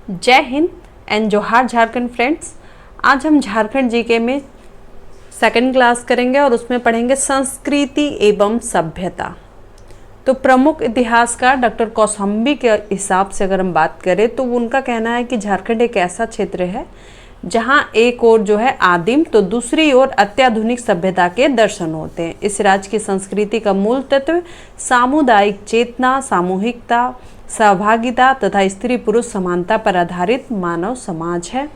जय हिंद एंड जोहार झारखंड फ्रेंड्स। आज हम झारखंड जीके में सेकंड क्लास करेंगे और उसमें पढ़ेंगे संस्कृति एवं सभ्यता। तो प्रमुख इतिहासकार डॉक्टर कौशाम्बी के हिसाब से अगर हम बात करें तो उनका कहना है कि झारखंड एक ऐसा क्षेत्र है जहां एक ओर जो है आदिम तो दूसरी ओर अत्याधुनिक सभ्यता के दर्शन होते हैं। इस राज्य की संस्कृति का मूल तत्व सामुदायिक चेतना, सामूहिकता, सहभागिता तथा स्त्री पुरुष समानता पर आधारित मानव समाज है।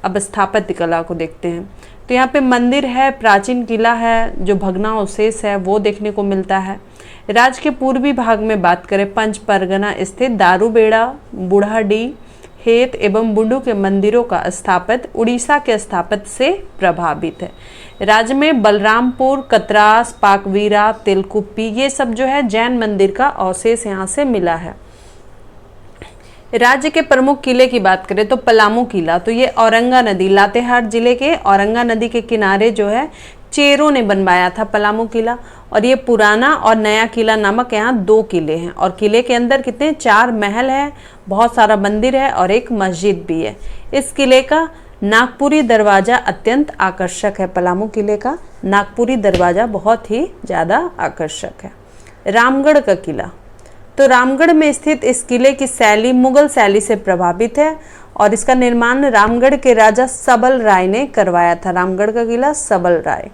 अब स्थापत्य कला को देखते हैं तो यहाँ पे मंदिर है, प्राचीन किला है, जो भग्नावशेष है वो देखने को मिलता है। राज्य के पूर्वी भाग में बात करें, पंच परगना स्थित दारूबेड़ा, बूढ़ाडी, हेत एवं बुंडू के मंदिरों का स्थापत्य उड़ीसा के स्थापत्य से प्रभावित है। राज्य में बलरामपुर, कतरास, पाकवीरा, तेलकुप्पी ये सब जो है जैन मंदिर का अवशेष यहाँ से मिला है। राज्य के प्रमुख किले की बात करें तो पलामू किला, तो ये औरंगा नदी, लातेहार जिले के औरंगा नदी के किनारे जो है चेरों ने बनवाया था पलामू किला। और ये पुराना और नया किला नामक यहाँ 2 किले हैं और किले के अंदर कितने 4 महल हैं, बहुत सारा मंदिर है और एक मस्जिद भी है। इस किले का नागपुरी दरवाजा अत्यंत आकर्षक है। पलामू किले का नागपुरी दरवाजा बहुत ही ज़्यादा आकर्षक है। रामगढ़ का किला, तो रामगढ़ में स्थित इस किले की शैली मुगल शैली से प्रभावित है और इसका निर्माण रामगढ़ के राजा सबल राय ने करवाया था। रामगढ़ का किला सबल राय।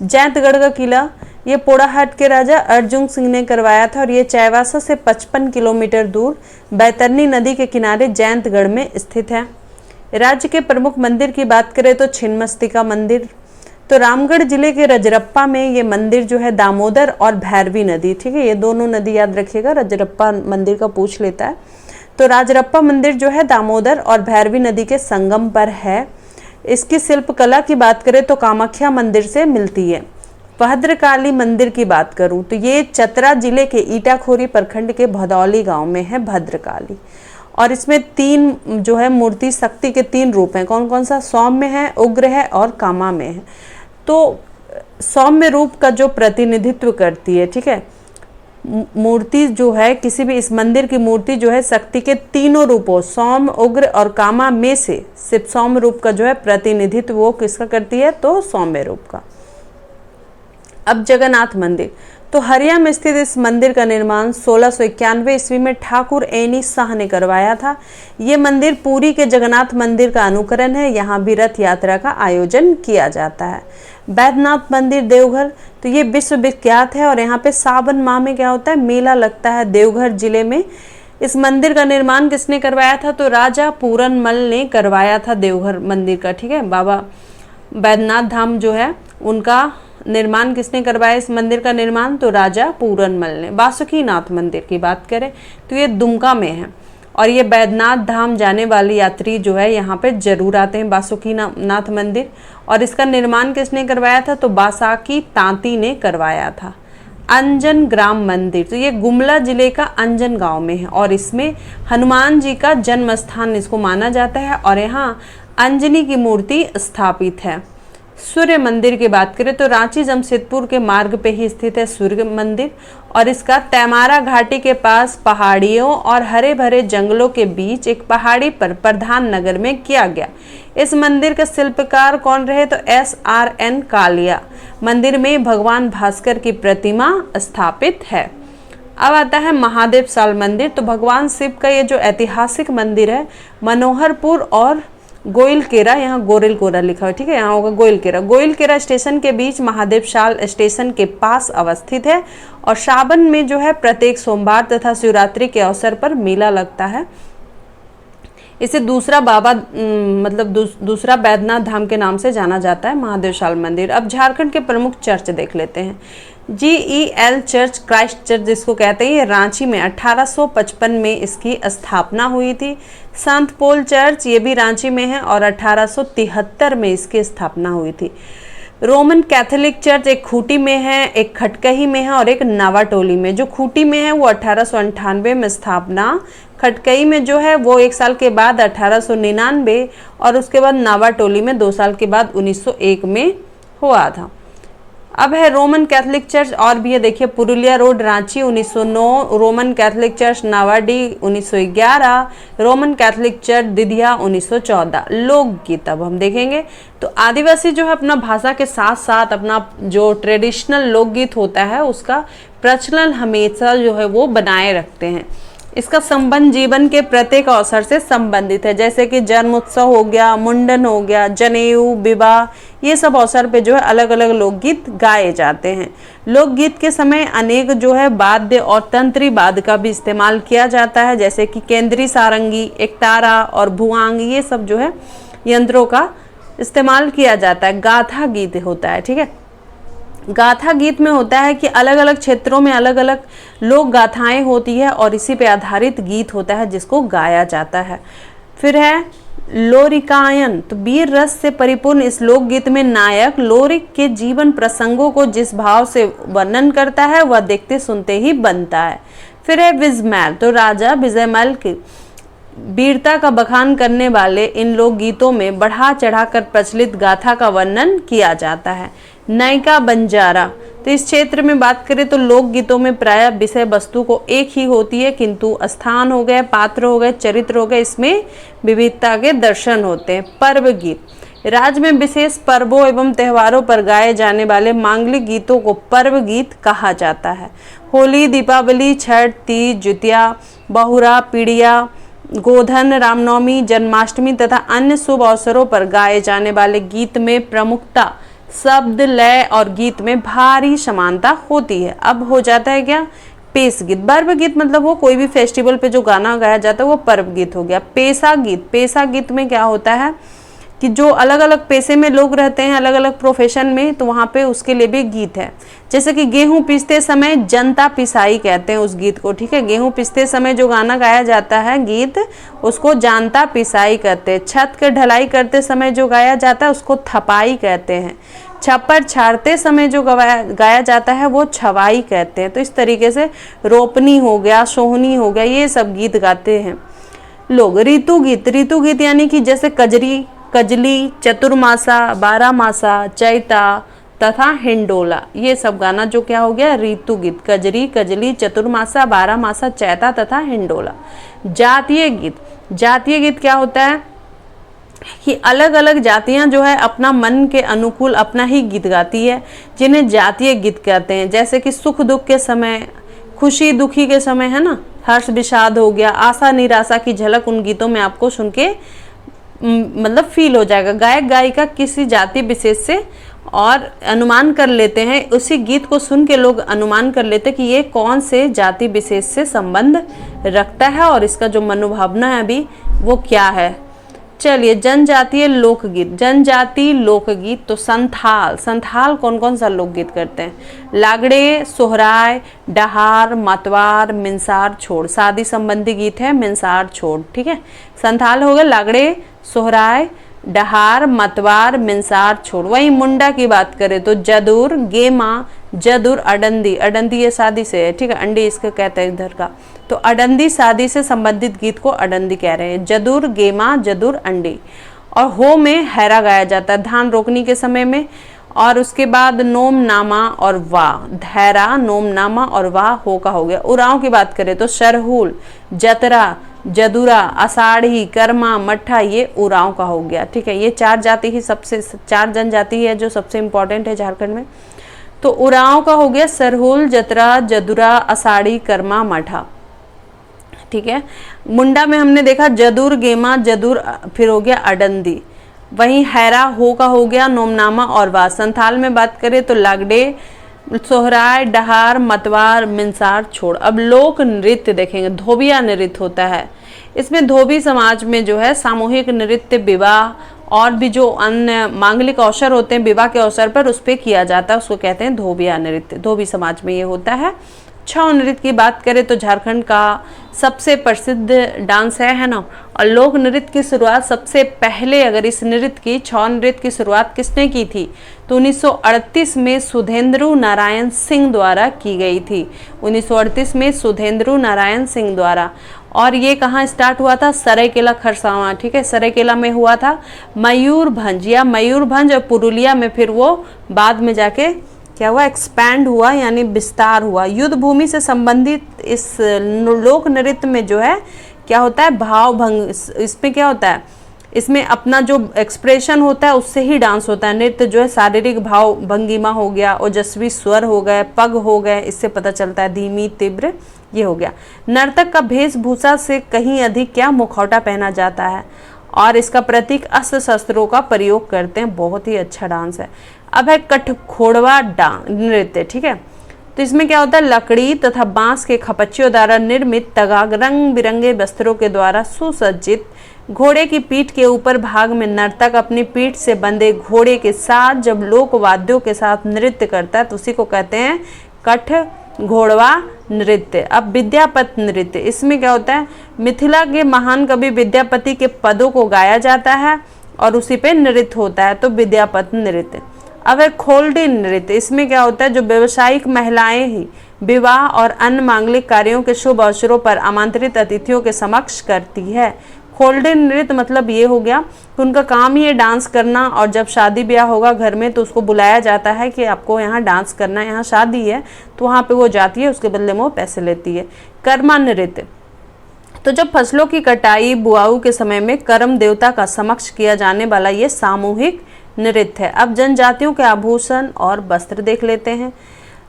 जैंतगढ़ का किला ये पोड़ाहाट के राजा अर्जुन सिंह ने करवाया था और ये चाईबासा से 55 किलोमीटर दूर बैतरनी नदी के किनारे जैंतगढ़ में स्थित है। राज्य के प्रमुख मंदिर की बात करें तो छिन्नमस्तिका मंदिर, तो रामगढ़ जिले के रजरप्पा में ये मंदिर जो है दामोदर और भैरवी नदी, ठीक है, ये दोनों नदी याद रखिएगा, रजरप्पा मंदिर का पूछ लेता है। तो राजरप्पा मंदिर जो है दामोदर और भैरवी नदी के संगम पर है। इसकी शिल्पकला की बात करें तो कामाख्या मंदिर से मिलती है। भद्रकाली मंदिर की बात करूं तो ये चतरा जिले के ईटाखोरी प्रखंड के भदौली गांव में है भद्रकाली। और इसमें 3 जो है मूर्ति शक्ति के 3 रूप हैं। कौन कौन सा? सौम्य है, उग्र है और कामा में है। तो सौम्य रूप का जो प्रतिनिधित्व करती है, ठीक है, मूर्ति जो है किसी भी इस मंदिर की मूर्ति जो है शक्ति के तीनों रूपों सौम्य, उग्र और कामा में से सिर्फ सौम्य रूप का जो है प्रतिनिधित्व वो किसका करती है? तो सौम्य रूप का। अब जगन्नाथ मंदिर, तो हरिया में स्थित इस मंदिर का निर्माण 1691 ईस्वी में ठाकुर एनी शाह ने करवाया था। ये मंदिर पुरी के जगन्नाथ मंदिर का अनुकरण है। यहाँ भी रथ यात्रा का आयोजन किया जाता है। बैद्यनाथ मंदिर देवघर, तो ये विश्व विख्यात है और यहाँ पे सावन माह में क्या होता है? मेला लगता है देवघर जिले में। इस मंदिर का निर्माण किसने करवाया था? तो राजा पूरनमल ने करवाया था देवघर मंदिर का, ठीक है। बाबा बैद्यनाथ धाम जो है उनका निर्माण किसने करवाया? इस मंदिर का निर्माण तो राजा पूरनमल ने। बासुकीनाथ मंदिर की बात करें तो ये दुमका में है और ये बैद्यनाथ धाम जाने वाले यात्री जो है यहाँ पे जरूर आते हैं बासुकीनाथ मंदिर। और इसका निर्माण किसने करवाया था? तो बासाकी तांती ने करवाया था। अंजन ग्राम मंदिर, तो ये गुमला जिले का अंजन गांव में है और इसमें हनुमान जी का जन्म स्थान इसको माना जाता है और यहाँ अंजनी की मूर्ति स्थापित है। सूर्य मंदिर की बात करें तो रांची जमशेदपुर के मार्ग पे ही स्थित है सूर्य मंदिर और इसका तैमारा घाटी के पास पहाड़ियों और हरे भरे जंगलों के बीच एक पहाड़ी पर प्रधान नगर में किया गया। इस मंदिर का शिल्पकार कौन रहे? तो SRN कालिया। मंदिर में भगवान भास्कर की प्रतिमा स्थापित है। अब आता है महादेव साल मंदिर, तो भगवान शिव का ये जो ऐतिहासिक मंदिर है मनोहरपुर और गोइलकेरा, यहाँ गोरेलकोरा लिखा हुआ, ठीक है, यहाँ होगा गोइलकेरा। गोइलकेरा स्टेशन के बीच महादेव शाल स्टेशन के पास अवस्थित है और सावन में जो है प्रत्येक सोमवार तथा शिवरात्रि के अवसर पर मेला लगता है। इसे दूसरा बाबा दूसरा बैद्यनाथ धाम के नाम से जाना जाता है महादेव शाल मंदिर। अब झारखंड के प्रमुख चर्च देख लेते हैं। GEL चर्च, क्राइस्ट चर्च जिसको कहते हैं, ये रांची में 1855 में इसकी स्थापना हुई थी। संत पोल चर्च ये भी रांची में है और 1873 में इसकी स्थापना हुई थी। रोमन कैथोलिक चर्च एक खूंटी में है, एक खटकही में है और एक नावाटोली में। जो खूंटी में है वो 1898 में स्थापना, खटकही में जो है वो 1 साल के बाद 1899 और उसके बाद नावाटोली में 2 साल के बाद 1901 में हुआ था। अब है रोमन कैथोलिक चर्च, और भी है देखिए, Purulia road Ranchi 1909, Roman Catholic church Nawadih 1911, Roman Catholic church Didhiya 1914। लोकगीत अब हम देखेंगे तो आदिवासी जो है अपना भाषा के साथ साथ अपना जो ट्रेडिशनल लोकगीत होता है उसका प्रचलन हमेशा जो है वो बनाए रखते हैं। इसका संबंध जीवन के प्रत्येक अवसर से संबंधित है, जैसे कि जन्म उत्सव हो गया, मुंडन हो गया, जनेऊ, विवाह, ये सब अवसर पे जो है अलग अलग लोकगीत गाए जाते हैं। लोकगीत के समय अनेक जो है वाद्य और तंत्री वाद्य का भी इस्तेमाल किया जाता है, जैसे कि केंद्रीय सारंगी, एकतारा और भुआंग, ये सब जो है यंत्रों का इस्तेमाल किया जाता है। गाथा गीत होता है, ठीक है। गाथा गीत में होता है कि अलग अलग क्षेत्रों में अलग अलग लोक गाथाएं होती है और इसी पे आधारित गीत होता है जिसको गाया जाता है। फिर है लोरिकायन, तो वीर रस से परिपूर्ण इस लोकगीत में नायक लोरिक के जीवन प्रसंगों को जिस भाव से वर्णन करता है वह देखते सुनते ही बनता है। फिर है विजयमैल, तो राजा विजयमैल की वीरता का बखान करने वाले इन लोकगीतों में बढ़ा चढ़ाकर प्रचलित गाथा का वर्णन किया जाता है। नयका बंजारा, तो इस क्षेत्र में बात करें तो लोकगीतों में प्रायः विषय वस्तु को एक ही होती है, किंतु स्थान हो गए, पात्र हो गए, चरित्र हो गए, इसमें विविधता के दर्शन होते हैं। पर्व गीत, राज्य में विशेष पर्वों एवं त्योहारों पर गाए जाने वाले मांगलिक गीतों को पर्व गीत कहा जाता है। होली, दीपावली, छठ, तीज, ज्योतिया, बहुरा, पीड़िया, गोधन, रामनवमी, जन्माष्टमी तथा अन्य शुभ अवसरों पर गाए जाने वाले गीत में प्रमुखता शब्द, लय और गीत में भारी समानता होती है। अब हो जाता है क्या, पेश गीत। पर्व गीत मतलब वो कोई भी फेस्टिवल पे जो गाना गाया जाता है वो पर्व गीत हो गया। पेशा गीत, पेशा गीत में क्या होता है कि जो अलग अलग पेशे में लोग रहते हैं, अलग अलग प्रोफेशन में, तो वहाँ पे उसके लिए भी गीत है। जैसे कि गेहूं पीसते समय जनता पिसाई कहते हैं उस गीत को, ठीक है। गेहूं पीसते समय जो गाना गाया जाता है गीत, उसको जानता पिसाई कहते हैं। छत के ढलाई करते समय जो गाया जाता है उसको थपाई कहते हैं। छप्पर छाड़ते समय जो गाया जाता है वो छवाई कहते हैं। तो इस तरीके से रोपनी हो गया, सोहनी हो गया, ये सब गीत गाते हैं लोग। ऋतु गीत, ऋतु गीत यानी कि जैसे कजरी, कजली, चतुर्मासा, बारहमासा, चैता तथा हिंडोला, ये सब गाना जो क्या हो गया, ऋतु गीत। कजरी, कजली, चतुर्मासा, बारहमासा, चैता तथा हिंडोला। जातीय गीत, जातीय गीत क्या होता है कि अलग अलग जातियां जो है अपना मन के अनुकूल अपना ही गीत गाती है, जिन्हें जातीय गीत कहते हैं। जैसे कि सुख दुख के समय, खुशी दुखी के समय, है ना, हर्ष विषाद हो गया, आशा निराशा की झलक उन गीतों में आपको सुन के मतलब फील हो जाएगा। गायक गायिका किसी जाति विशेष से और अनुमान कर लेते हैं, उसी गीत को सुन के लोग अनुमान कर लेते हैं कि ये कौन से जाति विशेष से संबंध रखता है और इसका जो मनोभावना है अभी वो क्या है। चलिए, जनजातीय लोकगीत, जनजाति लोकगीत, तो संथाल, संथाल कौन कौन सा लोकगीत करते हैं, लागड़े, सोहराय, डहार, मतवार, मिंसार छोड़, शादी संबंधी गीत है मिंसार छोड़, ठीक है। संथाल हो गए लागड़े, सोहराय, डहार, मतवार, मिंसार छोड़। वहीं मुंडा की बात करें तो जदुर, गेमा, जदुर, अडंदी, अडंदी ये शादी से है, ठीक है, अंडी इसको कहते हैं इधर का, तो अडंदी शादी से संबंधित गीत को अडंदी कह रहे हैं। जदुर, गेमा, जदुर, अंडी। और हो में हैरा गाया जाता है धान रोकनी के समय में। और उसके बाद नोम, नामा और वाह, धैरा, नोम, नामा और वाह हो का हो गया। उराव की बात करें तो सरहुल, जतरा, जदुरा, आषाढ़ी, कर्मा, मट्ठा, ये उराव का हो गया, ठीक है। ये चार जाति ही सबसे, चार जनजाति है जो सबसे इम्पोर्टेंट है झारखंड में। तो उराव का हो गया सरहुल, जतरा, जदुरा, आषाढ़ी, कर्मा, मठा, ठीक है। मुंडा में हमने देखा जदुर, गेमा, जदुर, फिर हो गया अडंदी। वहीं हैरा हो का हो गया नोमनामा और वाह। संथाल में बात करें तो लागडे, सोहराय, डहार, मतवार, मिंसार छोड़। अब लोक नृत्य देखेंगे, धोबिया नृत्य होता है। इसमें धोबी समाज में जो है सामूहिक नृत्य विवाह और भी जो अन्य मांगलिक अवसर होते हैं विवाह के अवसर पर उस पर किया जाता है, उसको कहते हैं धोबिया नृत्य। धोबी समाज में ये होता है। छऊ नृत्य की बात करें तो झारखंड का सबसे प्रसिद्ध डांस है ना। और लोक नृत्य की शुरुआत सबसे पहले, अगर इस नृत्य की, छऊ नृत्य की शुरुआत किसने की थी तो 1938 में सुधेंद्र नारायण सिंह द्वारा की गई थी। 1938 में सुधेंद्र नारायण सिंह द्वारा। और ये कहाँ स्टार्ट हुआ था, सरायकेला खरसावां, ठीक है, सरायकेला में हुआ था। मयूरभंज या मयूरभंज और पुरुलिया में फिर वो बाद में जाके क्या हुआ, एक्सपैंड हुआ यानी विस्तार हुआ। युद्ध भूमि से संबंधित इस लोक नृत्य में जो है क्या होता है, भाव भंग, इसमें क्या होता है, इसमें अपना जो एक्सप्रेशन होता है उससे ही डांस होता है। नृत्य जो है शारीरिक भाव भंगिमा हो गया, ओजस्वी स्वर हो गए, पग हो गए, इससे पता चलता है, धीमी तीव्र, ये हो गया। नर्तक का वेशभूषा से कहीं अधिक क्या, मुखौटा पहना जाता है और इसका प्रतीक अस्त्र शस्त्रों का प्रयोग करते हैं। बहुत ही अच्छा डांस है। अब है कठघोड़वा नृत्य, ठीक है। तो इसमें क्या होता है, लकड़ी तथा बांस के खपच्चियों द्वारा निर्मित तगाग रंग बिरंगे वस्त्रों के द्वारा सुसज्जित घोड़े की पीठ के ऊपर भाग में नर्तक अपनी पीठ से बंधे घोड़े के साथ जब लोक वाद्यों के साथ नृत्य करता है तो उसी को कहते हैं कठघोड़वा नृत्य। अब विद्यापति नृत्य, इसमें क्या होता है, मिथिला के महान कवि विद्यापति के पदों को गाया जाता है और उसी पे नृत्य होता है, तो विद्यापति नृत्य। अब है खोलडी नृत्य, इसमें क्या होता है, जो व्यावसायिक महिलाएं ही विवाह और अन्य मांगलिक कार्यों के शुभ अवसरों पर आमंत्रित अतिथियों के समक्ष करती है। खोलडी नृत्य मतलब ये हो गया कि उनका काम ही है डांस करना, और जब शादी ब्याह होगा घर में तो उसको बुलाया जाता है कि आपको यहाँ डांस करना है, यहाँ शादी है, तो वहाँ पे वो जाती है, उसके बदले में वो पैसे लेती है। कर्मा नृत्य, तो जब फसलों की कटाई बुआई के समय में कर्म देवता का समक्ष किया जाने वाला ये सामूहिक नृत्य है। अब जनजातियों के आभूषण और वस्त्र देख लेते हैं।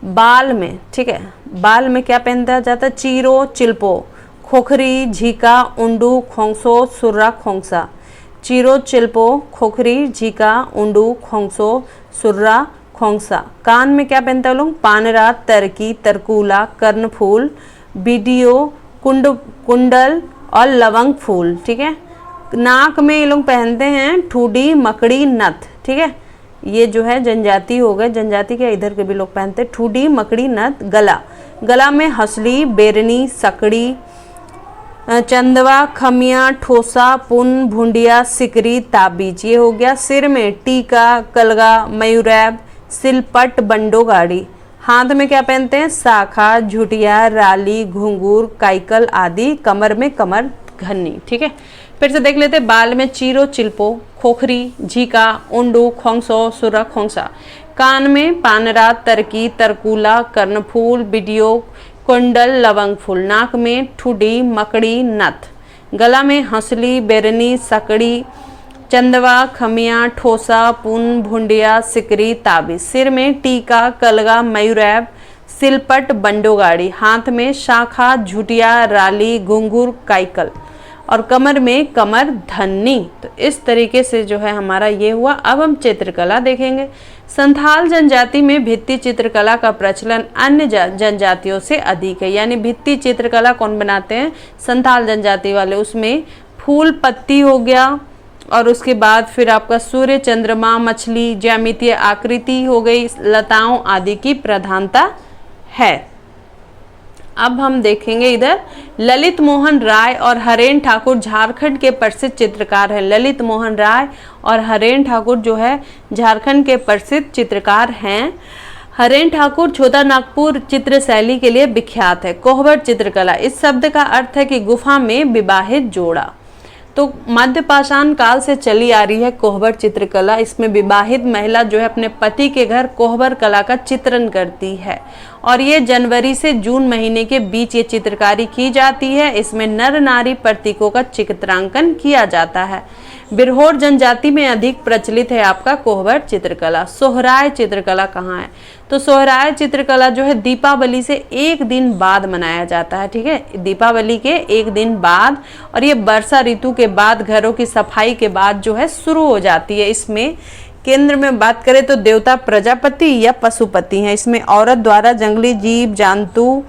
बाल में, ठीक है, बाल में क्या पहनता जाता है, चीरो चिल्पो, खोखरी, झीका, उंडू, खोंगसो, सुर्रा, खोंगसा। चीरो चिल्पो, खोखरी, झीका, उंडू, खोंगसो, सुर्रा, खोंगसा। कान में क्या पहनते हैं लोग, पानरा, तरकी, तरकूला, कर्णफूल, बीडियो, कुंडल और लवंग फूल, ठीक है। नाक में ये लोग पहनते हैं ठूडी, मकड़ी, नथ, ठीक है। ये जो है जनजाति हो गए, जनजाति के इधर के भी लोग पहनते हैं ठूडी, मकड़ी, नथ। गला में हंसली, बेरनी, सकड़ी, चंदवा, खमिया, ठोसा, पुन, भुंडिया, सिकरी, ताबीज, ये हो गया। सिर में टीका, कलगा, मयूरैब, सिलपट, बंडो गाड़ी। हाथ में क्या पहनते हैं, शाखा, झुटिया, राली, घुंघूर, काइकल आदि। कमर में कमर घन्नी, ठीक है। फिर से देख लेते हैं। बाल में चीरो चिल्पो, खोखरी, झीका, उंडू, खोंगसो, सुरा, खोंगसा। कान में पानरा, तरकी, तरकूला, कर्णफूल, बिडियो, कुंडल, लवंग फूल। नाक में ठुडी, मकड़ी, नथ। गला में हंसली, बेरनी, सकड़ी, चंदवा, खमिया, ठोसा, पुन, भुंडिया, सिकरी, ताबीज। सिर में टीका, कलगा, मयूरैब, सिलपट, बंडो गाड़ी। हाथ में शाखा, झुटिया, राली, घुंघूर, काइकल और कमर में कमर धन्नी। तो इस तरीके से जो है हमारा ये हुआ। अब हम चित्रकला देखेंगे। संथाल जनजाति में भित्ति चित्रकला का प्रचलन अन्य जनजातियों से अधिक है। यानी भित्ति चित्रकला कौन बनाते हैं, संथाल जनजाति वाले। उसमें फूल पत्ती हो गया और उसके बाद फिर आपका सूर्य, चंद्रमा, मछली, ज्यामितीय आकृति हो गई, लताओं आदि की प्रधानता है। अब हम देखेंगे इधर ललित मोहन राय और हरेन ठाकुर झारखंड के प्रसिद्ध चित्रकार हैं। ललित मोहन राय और हरेन ठाकुर जो है झारखंड के प्रसिद्ध चित्रकार हैं। हरेन ठाकुर छोटा नागपुर चित्र शैली के लिए विख्यात है। कोहबर चित्रकला, इस शब्द का अर्थ है कि गुफा में विवाहित जोड़ा। तो मध्य पाषाण काल से चली आ रही है कोहबर चित्रकला। इसमें विवाहित महिला जो है अपने पति के घर कोहबर कला का चित्रण करती है और ये जनवरी से जून महीने के बीच ये चित्रकारी की जाती है। इसमें नर नारी प्रतीकों का चित्रांकन किया जाता है। बिरहोर जनजाति में अधिक प्रचलित है आपका कोहबर चित्रकला। सोहराय चित्रकला कहाँ है, तो सोहराय चित्रकला जो है दीपावली से एक दिन बाद मनाया जाता है, ठीक है, दीपावली के एक दिन बाद। और ये वर्षा ऋतु के बाद, घरों की सफाई के बाद जो है शुरू हो जाती है। इसमें केंद्र में बात करें तो देवता प्रजापति या पशुपति हैं। इसमें औरत द्वारा जंगली जीव जंतु,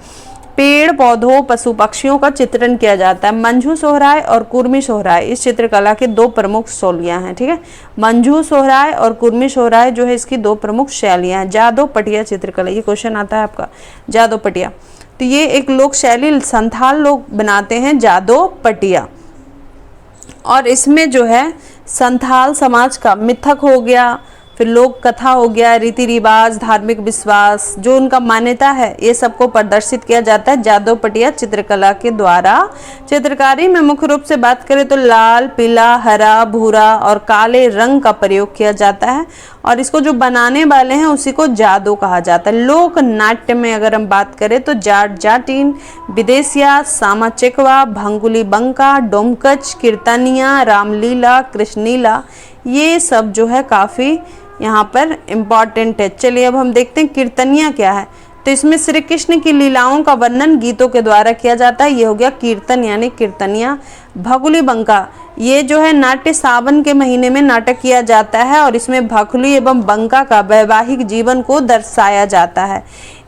पेड़ पौधों, पशु पक्षियों का चित्रण किया जाता है। मंझू सोहराय और कुर्मी सोहराय इस चित्रकला के दो प्रमुख शैलियां हैं, ठीक है। मंझू सोहराय और कुर्मी सोहराय जो है इसकी दो प्रमुख शैलियां हैं। जादो पटिया चित्रकला, ये क्वेश्चन आता है आपका, जादो पटिया। तो ये एक लोक शैली संथाल लोग बनाते हैं, जादो पटिया। और इसमें जो है संथाल समाज का मिथक हो गया, फिर लोक कथा हो गया, रीति रिवाज, धार्मिक विश्वास, जो उनका मान्यता है, ये सबको प्रदर्शित किया जाता है जादव पटिया चित्रकला के द्वारा। चित्रकारी में मुख्य रूप से बात करें तो लाल, पीला, हरा, भूरा और काले रंग का प्रयोग किया जाता है और इसको जो बनाने वाले हैं उसी को जादू कहा जाता है। लोक नाट्य में अगर हम बात करें तो जाट जाटिन, विदेशिया, सामा चेकवा, भंगुली बंका, डोमकच, कीर्तनिया, रामलीला, कृष्णलीला, ये सब जो है काफ़ी यहाँ पर इम्पॉर्टेंट है। चलिए अब हम देखते हैं कीर्तनिया क्या है। तो इसमें श्री कृष्ण की लीलाओं का वर्णन गीतों के द्वारा किया जाता है, ये हो गया कीर्तन यानी कीर्तनिया। भगुली बंका, ये जो है नाट्य सावन के महीने में नाटक किया जाता है और इसमें भखुली एवं बंका का वैवाहिक जीवन को दर्शाया जाता है।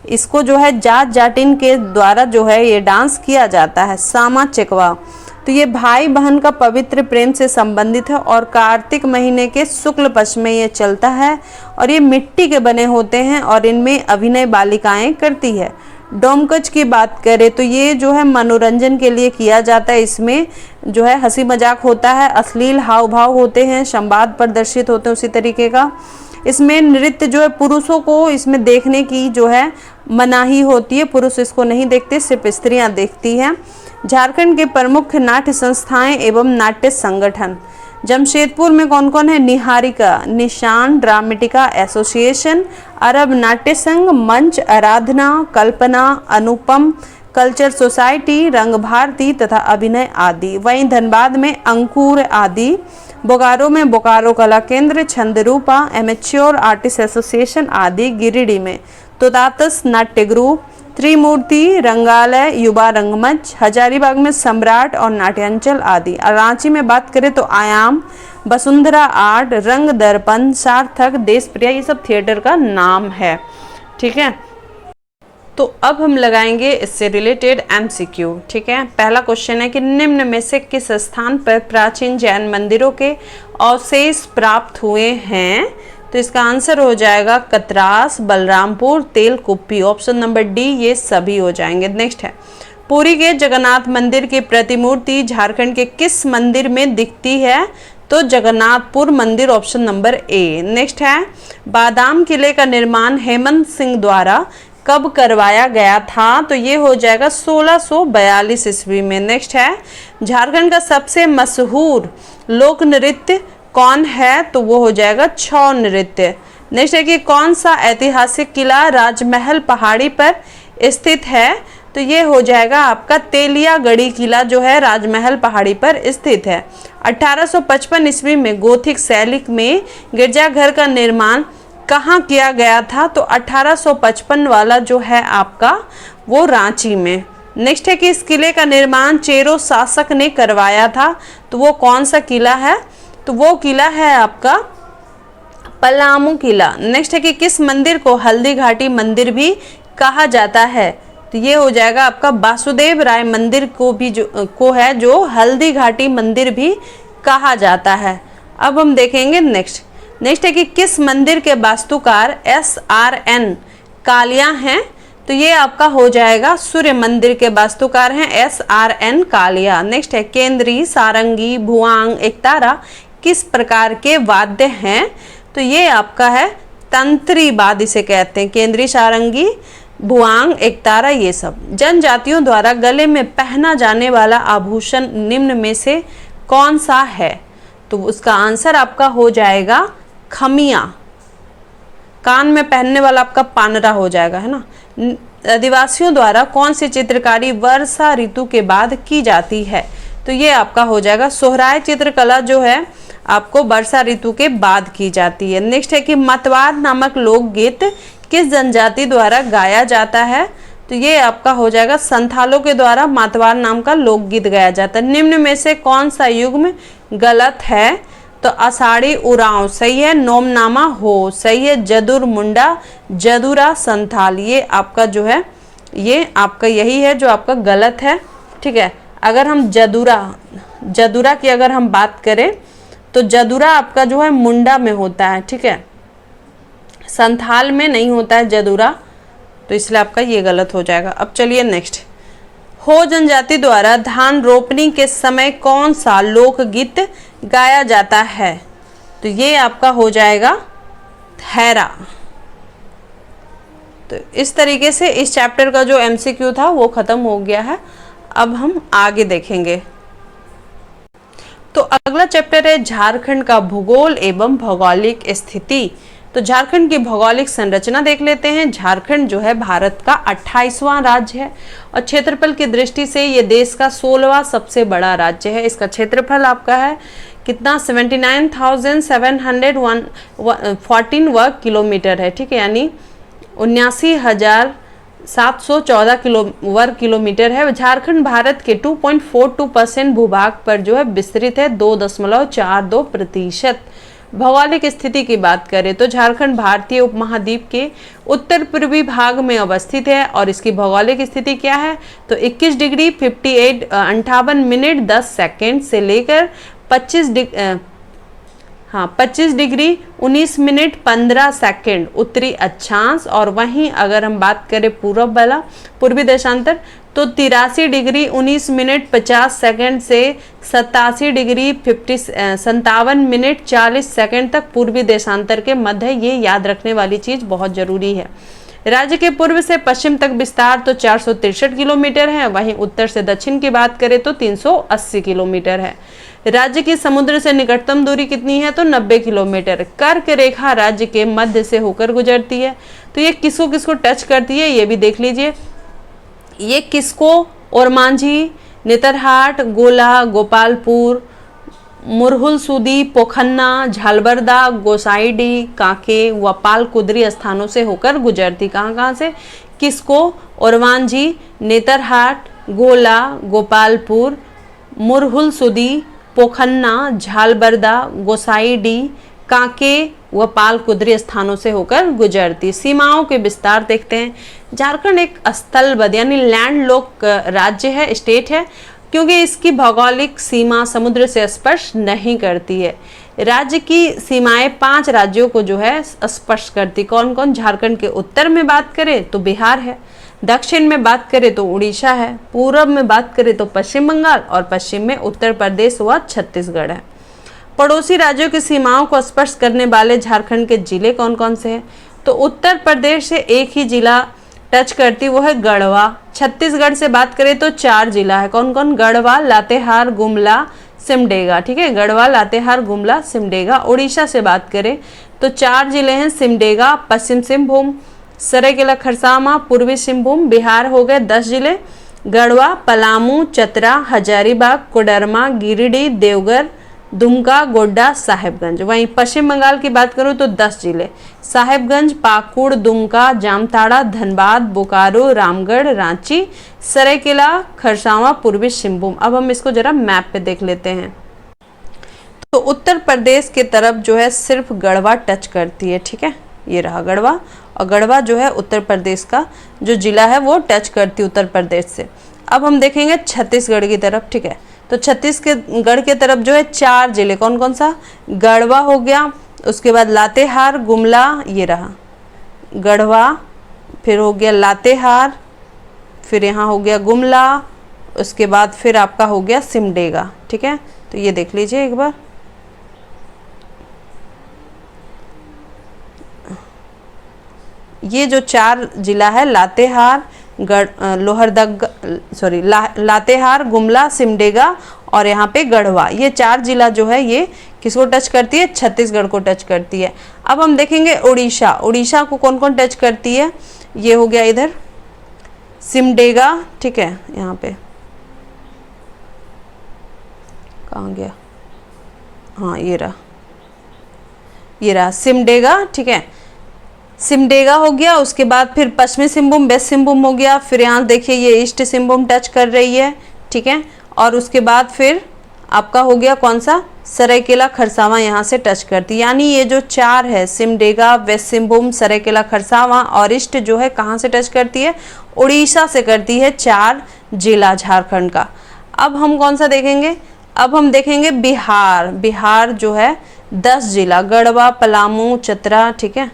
इसको जो है जाट जाटिन के द्वारा जो है ये डांस किया जाता है। सामा चेकवा, तो ये भाई बहन का पवित्र प्रेम से संबंधित है और कार्तिक महीने के शुक्ल पक्ष में ये चलता है और ये मिट्टी के बने होते हैं और इनमें अभिनय बालिकाएं करती है। डोमकच की बात करें तो ये जो है मनोरंजन के लिए किया जाता है, इसमें जो है हंसी मजाक होता है, अश्लील हाव भाव होते हैं, संवाद प्रदर्शित होते हैं उसी तरीके का। इसमें नृत्य जो है पुरुषों को इसमें देखने की जो है मनाही होती है, पुरुष इसको नहीं देखते, सिर्फ स्त्रियां देखती हैं। झारखंड के प्रमुख नाट्य संस्थाएं एवं नाट्य संगठन, जमशेदपुर में कौन कौन है? निहारिका, निशान ड्रामेटिका एसोसिएशन, अरब नाट्य संघ, मंच आराधना, कल्पना, अनुपम, कल्चर सोसाइटी, रंग भारती तथा अभिनय आदि। वहीं धनबाद में अंकुर आदि, बोकारो में बोकारो कला केंद्र, छंदरूपा, एमेच्योर आर्टिस्ट एसोसिएशन आदि। गिरिडीह में तुदातस नाट्य ग्रुप, त्रिमूर्ति रंगालय, युवा रंगमंच, हजारीबाग में सम्राट और नाट्यांचल आदि। रांची में बात करें तो आयाम, वसुंधरा आर्ट, रंग दर्पण, सार्थक, देश प्रिया, ये सब थिएटर का नाम है। ठीक है, तो अब हम लगाएंगे इससे रिलेटेड एमसीक्यू। ठीक है, पहला क्वेश्चन है कि निम्न में से किस स्थान पर प्राचीन जैन मंदिरों के अवशेष प्राप्त हुए हैं? तो इसका आंसर हो जाएगा Katras, Balrampur, Telkuppi. Option number D ये सभी हो जाएंगे। नेक्स्ट है, पुरी के जगन्नाथ मंदिर की प्रतिमूर्ति झारखंड के किस मंदिर में दिखती है? तो जगन्नाथपुर मंदिर, ऑप्शन नंबर ए। नेक्स्ट है, बादाम किले का निर्माण हेमंत सिंह द्वारा कब करवाया गया था? तो ये हो जाएगा 1642 ईस्वी में। नेक्स्ट है, झारखंड का सबसे मशहूर लोक नृत्य कौन है? तो वो हो जाएगा छौ नृत्य। नेक्स्ट है कि कौन सा ऐतिहासिक किला राजमहल पहाड़ी पर स्थित है? तो ये हो जाएगा आपका तेलियागढ़ी किला जो है राजमहल पहाड़ी पर स्थित है। 1855 ईस्वी में गोथिक शैली में गिरजाघर का निर्माण कहाँ किया गया था? तो 1855 वाला जो है आपका वो रांची में। नेक्स्ट है कि इस किले का निर्माण चेरो शासक ने करवाया था, तो वो कौन सा किला है? तो वो किला है आपका पलामू किला। नेक्स्ट है कि किस मंदिर को हल्दी घाटी मंदिर भी कहा जाता है? तो ये हो जाएगा आपका वासुदेव राय मंदिर को भी जो हल्दी घाटी मंदिर भी कहा जाता है। अब हम देखेंगे नेक्स्ट है कि किस मंदिर के वास्तुकार SRN कालिया हैं? तो ये आपका हो जाएगा सूर्य मंदिर के वास्तुकार हैं SRN कालिया। नेक्स्ट है, केंद्री, सारंगी, भुआंग, एकतारा किस प्रकार के वाद्य हैं? तो ये आपका है तंत्री वाद्य इसे कहते हैं। केंद्री, सारंगी, भुआंग, एकतारा ये सब। जनजातियों द्वारा गले में पहना जाने वाला आभूषण निम्न में से कौन सा है? तो उसका आंसर आपका हो जाएगा खमिया। कान में पहनने वाला आपका पानरा हो जाएगा, है ना। आदिवासियों द्वारा कौन सी चित्रकारी वर्षा ऋतु के बाद की जाती है? तो ये आपका हो जाएगा सोहराय चित्रकला जो है आपको वर्षा ऋतु के बाद की जाती है। नेक्स्ट है कि मतवार नामक लोकगीत किस जनजाति द्वारा गाया जाता है? तो ये आपका हो जाएगा संथालों के द्वारा मातवार नाम का लोकगीत गाया जाता है। निम्न में से कौन सा युग्म गलत है? तो आषाढ़ी उरांव सही है, नोमनामा हो सही है, जदुर मुंडा, जदुरा संथाल ये आपका जो है ये आपका यही है जो आपका गलत है। ठीक है, अगर हम जदुरा की अगर हम बात करें तो जदुरा आपका जो है मुंडा में होता है। ठीक है, संथाल में नहीं होता है जदुरा, तो इसलिए आपका ये गलत हो जाएगा। अब चलिए नेक्स्ट, हो जनजाति द्वारा धान रोपनी के समय कौन सा लोकगीत गाया जाता है? तो ये आपका हो जाएगा थैरा। तो इस तरीके से इस चैप्टर का जो एमसीक्यू था वो खत्म हो गया है। अब हम आगे देखेंगे। तो अगला चैप्टर है झारखंड का भूगोल एवं भौगोलिक स्थिति। तो झारखंड की भौगोलिक संरचना देख लेते हैं। झारखंड जो है भारत का 28वां राज्य है और क्षेत्रफल की दृष्टि से ये देश का 16वां सबसे बड़ा राज्य है। इसका क्षेत्रफल आपका है कितना 79,714 वर्ग किलोमीटर है, ठीक है, यानी 79,714 वर्ग किलोमीटर है। झारखंड भारत के 2.42% भूभाग पर जो है विस्तृत है, 2.42%। भौगोलिक स्थिति की बात करें तो झारखंड भारतीय उपमहाद्वीप के उत्तर पूर्वी भाग में अवस्थित है और इसकी भौगोलिक स्थिति क्या है तो 21 डिग्री 58 मिनट 10 सेकेंड से लेकर 25 डिग्री 19 मिनट 15 सेकेंड उत्तरी अक्षांश, और वहीं अगर हम बात करें पूर्व वाला पूर्वी देशांतर तो 83 डिग्री 19 मिनट 50 सेकेंड से 87 डिग्री 57 मिनट 40 सेकेंड तक पूर्वी देशांतर के मध्य है। ये याद रखने वाली चीज़ बहुत ज़रूरी है। राज्य के पूर्व से पश्चिम तक विस्तार तो 463 किलोमीटर है, वहीं उत्तर से दक्षिण की बात करें तो 380 किलोमीटर है। राज्य की समुद्र से निकटतम दूरी कितनी है तो 90 किलोमीटर। कर्क रेखा राज्य के मध्य से होकर गुजरती है। तो ये किसको किसको टच करती है ये भी देख लीजिए। ये किसको, ओरमांझी, नेतरहाट, गोला, गोपालपुर, मुरहुलसुदी, पोखन्ना, झालबरदा, गोसाईडीह, कांके व पालकुदरी स्थानों से होकर गुजरती। कहाँ से? किसको, ओरमांझी, नेतरहाट, गोला, गोपालपुर, मुरहुलसुदी, पोखन्ना, झालबरदा, गोसाईडीह, कांके व पालकुदरी स्थानों से होकर गुजरती। सीमाओं के विस्तार देखते हैं। झारखंड एक स्थलबद्ध यानी लैंड लॉक राज्य है, स्टेट है, क्योंकि इसकी भौगोलिक सीमा समुद्र से स्पर्श नहीं करती है। राज्य की सीमाएं 5 राज्यों को जो है स्पर्श करती। कौन कौन? झारखंड के उत्तर में बात करें तो बिहार है, दक्षिण में बात करें तो उड़ीसा है, पूर्व में बात करें तो पश्चिम बंगाल और पश्चिम में उत्तर प्रदेश व छत्तीसगढ़ है। पड़ोसी राज्यों की सीमाओं को स्पर्श करने वाले झारखंड के जिले कौन कौन से हैं? तो उत्तर प्रदेश से एक ही जिला टच करती, वो है गढ़वा। छत्तीसगढ़ से बात करें तो 4 जिला है। कौन कौन? गढ़वा, लातेहार, गुमला, सिमडेगा, ठीक है, गढ़वा, लातेहार, गुमला, सिमडेगा। उड़ीसा से बात करें तो 4 जिले हैं, सिमडेगा, पश्चिम सिंहभूम, सरायकेला खरसावां, पूर्वी सिंहभूम। बिहार हो गए 10 जिले, गढ़वा, पलामू, चतरा, हजारीबाग, कोडरमा, गिरिडीह, देवघर, दुमका, गोड्डा, साहेबगंज। वहीं पश्चिम बंगाल की बात करूँ तो 10 जिले, साहेबगंज, पाकुड़, दुमका, जामताड़ा, धनबाद, बोकारो, रामगढ़, रांची, सरायकेला खरसावां, पूर्वी सिंहभूम। अब हम इसको जरा मैप पे देख लेते हैं। तो उत्तर प्रदेश के तरफ जो है सिर्फ गढ़वा टच करती है, ठीक है, ये रहा गढ़वा, और गढ़वा जो है उत्तर प्रदेश का जो जिला है वो टच करती उत्तर प्रदेश से। अब हम देखेंगे छत्तीसगढ़ की तरफ, ठीक है, तो छत्तीसगढ़ के तरफ जो है 4 जिले, कौन कौन सा? गढ़वा हो गया, उसके बाद लातेहार, गुमला, ये रहा गढ़वा, फिर हो गया लातेहार, फिर यहाँ हो गया गुमला, उसके बाद फिर आपका हो गया सिमडेगा, ठीक है। तो ये देख लीजिए एक बार, ये जो 4 जिला है लातेहार, लातेहार, गुमला, सिमडेगा और यहाँ पे गढ़वा, ये 4 जिला जो है ये किसको टच करती है? छत्तीसगढ़ को टच करती है। अब हम देखेंगे उड़ीसा। उड़ीसा को कौन कौन टच करती है? ये हो गया इधर सिमडेगा, ठीक है, यहाँ पे कहाँ गया, हाँ ये रहा सिमडेगा, ठीक है, सिमडेगा हो गया। उसके बाद फिर पश्चिमी सिंहभूम, वेस्ट सिंहभूम हो गया, फिर यहाँ देखिए ये ईस्ट सिंहभूम टच कर रही है, ठीक है, और उसके बाद फिर आपका हो गया कौन सा? सरायकेला खरसावां यहाँ से टच करती। यानी ये जो 4 है, सिमडेगा, वेस्ट सिंहभूम, सरायकेला खरसावां और ईस्ट जो है कहाँ से टच करती है? उड़ीसा से करती है, 4 जिला झारखंड का। अब हम कौन सा देखेंगे? अब हम देखेंगे बिहार। बिहार जो है 10 जिला, गढ़वा, पलामू, चतरा, ठीक है,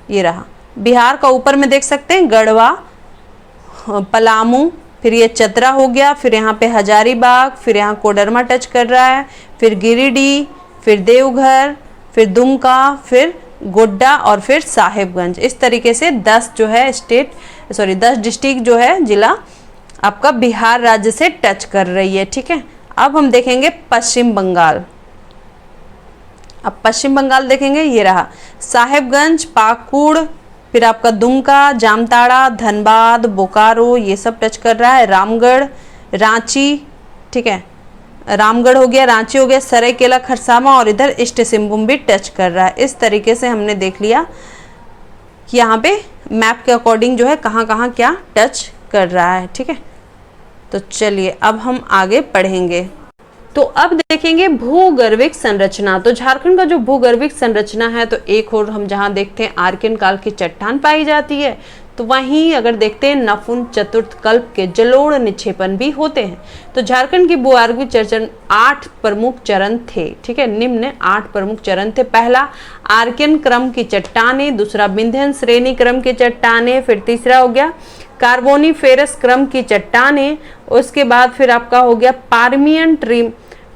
ये रहा बिहार का। ऊपर में देख सकते हैं गढ़वा, पलामू, फिर ये चतरा हो गया, फिर यहाँ पे हजारीबाग, फिर यहाँ कोडरमा टच कर रहा है, फिर गिरिडीह, फिर देवघर, फिर दुमका, फिर गोड्डा और फिर साहेबगंज। इस तरीके से 10 जो है 10 डिस्ट्रिक्ट जो है जिला आपका बिहार राज्य से टच कर रही है। ठीक है, अब हम देखेंगे पश्चिम बंगाल। अब पश्चिम बंगाल देखेंगे, ये रहा साहेबगंज, पाकुड़, फिर आपका दुमका, जामताड़ा, धनबाद, बोकारो, ये सब टच कर रहा है। रामगढ़, रांची, ठीक है, रामगढ़ हो गया, रांची हो गया, सरायकेला खरसावा और इधर ईस्ट सिंहभूम भी टच कर रहा है। इस तरीके से हमने देख लिया कि यहाँ पे मैप के अकॉर्डिंग जो है कहाँ कहाँ क्या टच कर रहा है। ठीक है, तो चलिए अब हम आगे पढ़ेंगे। तो अब देखेंगे भूगर्भिक संरचना। तो झारखंड का जो भूगर्भिक संरचना है, तो एक और हम जहाँ देखते हैं आर्कियन काल की चट्टान पाई जाती है, तो वहीं अगर देखते हैं नफुन चतुर्थ कल्प के जलोढ़ निक्षेपण भी होते हैं। तो झारखंड की भूगर्भिक चरण 8 प्रमुख चरण थे। ठीक है, निम्न 8 प्रमुख चरण थे। पहला आर्कियन क्रम की चट्टानें, दूसरा विंध्यन श्रेणी क्रम की चट्टानें, फिर तीसरा हो गया कार्बोनिफेरस क्रम की चट्टानें, उसके बाद फिर आपका हो गया पार्मियन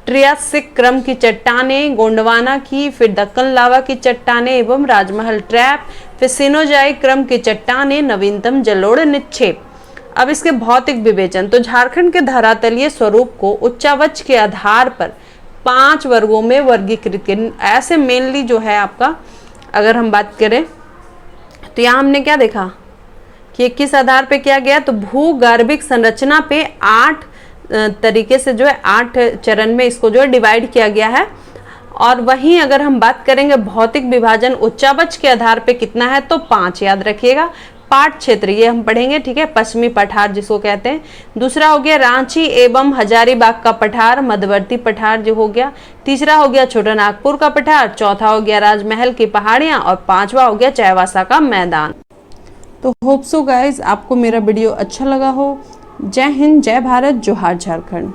ट्रियासिक क्रम की चट्टानें, गोंडवाना की, फिर दक्कन लावा की चट्टानें एवं राजमहल ट्रैप, फिर सिनोजाइक क्रम की चट्टानें, नवीनतम जलोढ़ निक्षेप। अब इसके भौतिक विवेचन। तो झारखंड के धरातलीय स्वरूप को उच्चावच के आधार पर 5 वर्गों में वर्गीकृत किया। ऐसे मेनली जो है आपका अगर हम बात करें तो यहाँ हमने क्या देखा कि किस आधार पे किया गया, तो भूगर्भिक संरचना पे 8 तरीके से जो है 8 चरण में इसको जो है डिवाइड किया गया है। और वहीं अगर हम बात करेंगे भौतिक विभाजन उच्चावच के आधार पे कितना है, तो 5 याद रखिएगा। पाट क्षेत्र ये हम पढ़ेंगे, ठीक है, पश्चिमी पठार जिसको कहते हैं। दूसरा हो गया रांची एवं हजारीबाग का पठार, मध्यवर्ती पठार जो हो गया। तीसरा हो गया छोटा नागपुर का पठार, चौथा हो गया राजमहल की पहाड़ियां और 5वां हो गया चाईबासा का मैदान। तो होप सो गाइज आपको मेरा वीडियो अच्छा लगा हो। जय हिंद, जय भारत, जोहार झारखंड।